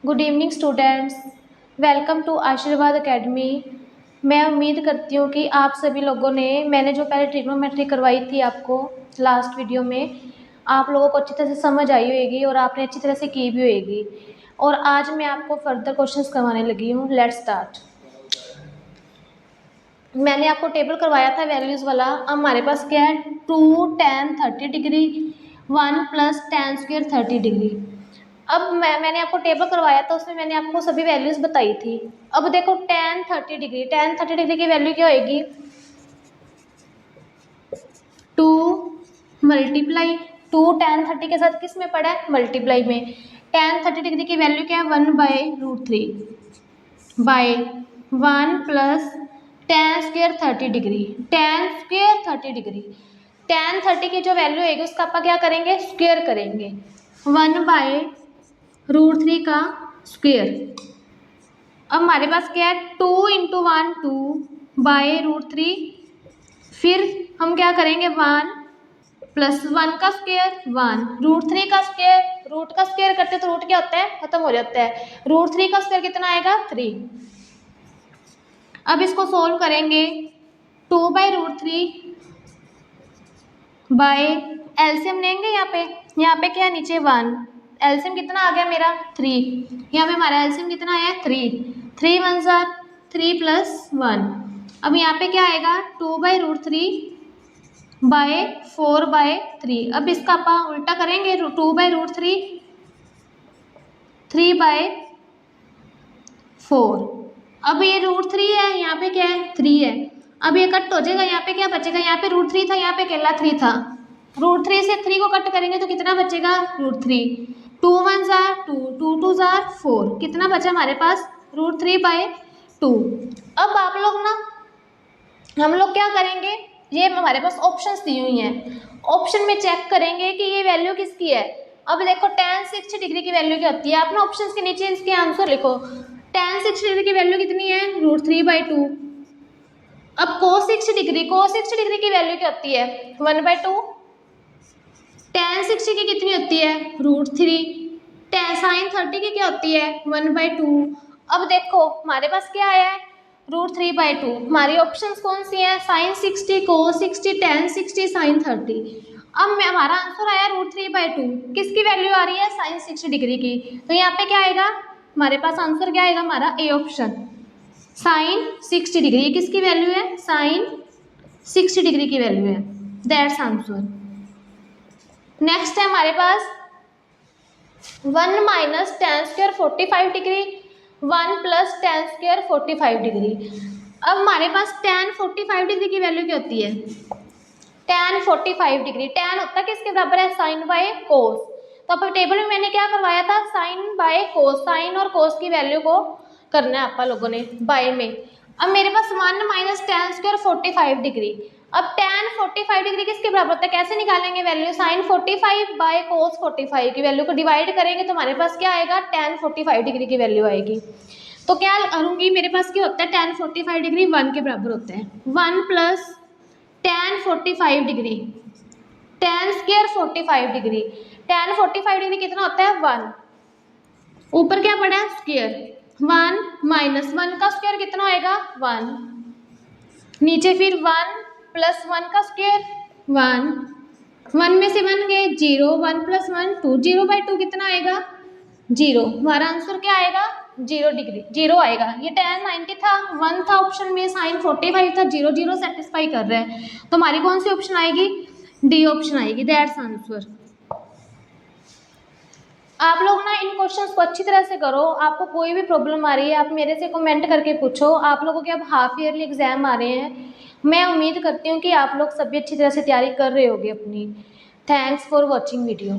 Good evening students, welcome to Ashirwad academy. मैं उम्मीद करती हूँ कि आप सभी लोगों ने मैंने जो पहले ट्रिग्नोमेट्री करवाई थी आपको लास्ट वीडियो में, आप लोगों को अच्छी तरह से समझ आई होगी और आपने अच्छी तरह से की भी होगी। और आज मैं आपको फर्दर क्वेश्चंस करवाने लगी हूँ। Let's start. मैंने आपको टेबल करवाया था वैल्यूज़ वाला। अब हमारे पास क्या है, 2 tan 30 degree 1 + tan square 30 degree. अब मैंने आपको टेबल करवाया था, उसमें मैंने आपको सभी वैल्यूज़ बताई थी। अब देखो tan 30 डिग्री की वैल्यू क्या होएगी, 2 × 2 tan 30 के साथ किस में पड़ा है, मल्टीप्लाई में। tan 30 डिग्री की वैल्यू क्या है, 1/√3 by 1 + tan square 30 degree. tan square 30 degree, tan 30 की जो वैल्यू होगी उसका आप क्या करेंगे, स्क्वायर करेंगे। 1/√3 का स्क्वायर। अब हमारे पास क्या है, 2 × 1 2/√3, फिर हम क्या करेंगे 1 + 1 का स्क्वायर 1, √3 का स्क्वायर, रूट का स्क्वायर करते तो रूट क्या होता है, खत्म हो जाता है। √3 का स्क्वायर कितना आएगा, 3। अब इसको सोल्व करेंगे, 2/√3 बाय एलसीएम लेंगे। यहाँ पे क्या है, नीचे 1, एलसीएम कितना आ गया मेरा 3। यहाँ पे हमारा एलसीएम कितना आया, 3। 3 × 1 = 3 + 1। अब यहाँ पे क्या आएगा, 2/√3 बाय 4/3। अब इसका आप उल्टा करेंगे, 2/√3 3/4। अब ये √3 है, यहाँ पे क्या है, 3 है। अब ये कट हो जाएगा, यहाँ पे क्या बचेगा, यहाँ पे √3 था, यहाँ पे अकेला 3 था। √3 से 3 को कट करेंगे तो कितना बचेगा, √3। 2 × 1 = 2, 2 × 2 = 4। कितना बचा हमारे पास, √3/2। अब आप लोग ना, हम लोग क्या करेंगे, ये हमारे पास ऑप्शंस दी हुई हैं, ऑप्शन में चेक करेंगे कि ये वैल्यू किसकी है। अब देखो tan 60 डिग्री की वैल्यू क्या होती है, आपने ऑप्शंस के नीचे इसके आंसर लिखो। tan 60 डिग्री की वैल्यू कितनी है, √3/2। अब cos 60 डिग्री की वैल्यू क्या होती है, 1/2। tan 60 की कितनी होती है, √3। sin 30 की क्या होती है, 1/2। अब देखो हमारे पास क्या आया है, √3/2। हमारी ऑप्शंस कौन सी हैं, sin 60, cos 60, tan 60, sin 30। अब हमारा आंसर आया √3/2। किसकी वैल्यू आ रही है, sin 60 डिग्री की। तो यहाँ पे क्या आएगा, हमारे पास आंसर क्या आएगा, हमारा ए ऑप्शन, sin 60 डिग्री। ये किसकी वैल्यू है, sin 60 डिग्री की वैल्यू है, दैट्स आंसर। नेक्स्ट है हमारे पास 1 - tan square 45 degree 1 + tan square 45 degree. अब हमारे पास tan 45 डिग्री की वैल्यू क्या होती है, tan 45 डिग्री, tan होता है किसके बराबर है, sin/cos। तो अब टेबल में मैंने क्या करवाया था, sin/cos, साइन और cos की वैल्यू को करना है आप लोगों ने बाय में। अब मेरे पास 1 - tan स्क्वायर 45 डिग्री। अब tan 45 डिग्री किसके बराबर होता है, कैसे निकालेंगे वैल्यू, sin 45/cos 45 की वैल्यू को डिवाइड करेंगे तो हमारे पास क्या आएगा, tan 45 डिग्री की वैल्यू आएगी। तो क्या करूँगी, मेरे पास क्या होता है, tan 45 डिग्री 1 के बराबर होता है। 1 + tan 45 degree, tan square 45 degree, tan 45 degree कितना होता है, 1। ऊपर क्या पड़ा है, स्क्वायर, 1 - 1 का स्क्वायर कितना होएगा, 1। नीचे फिर 1 + 1 का स्क्वायर 1, 1 में से 1 गए 0, 1 + 1 2, 0/2 कितना आएगा, 0। हमारा आंसर क्या आएगा, 0 डिग्री, 0 आएगा। ये tan 90 था, 1 था ऑप्शन में, sin 45 था, 0 0 सेटिस्फाई कर रहा है। तो हमारी कौन सी ऑप्शन आएगी, डी ऑप्शन आएगी, दैट्स आंसर। आप लोग ना इन क्वेश्चंस को अच्छी तरह से करो। आपको कोई भी प्रॉब्लम आ रही है, आप मेरे से कमेंट करके पूछो। आप लोगों के अब हाफ ईयरली एग्जाम आ रहे हैं, मैं उम्मीद करती हूँ कि आप लोग सभी अच्छी तरह से तैयारी कर रहे होगे अपनी। Thanks for watching video.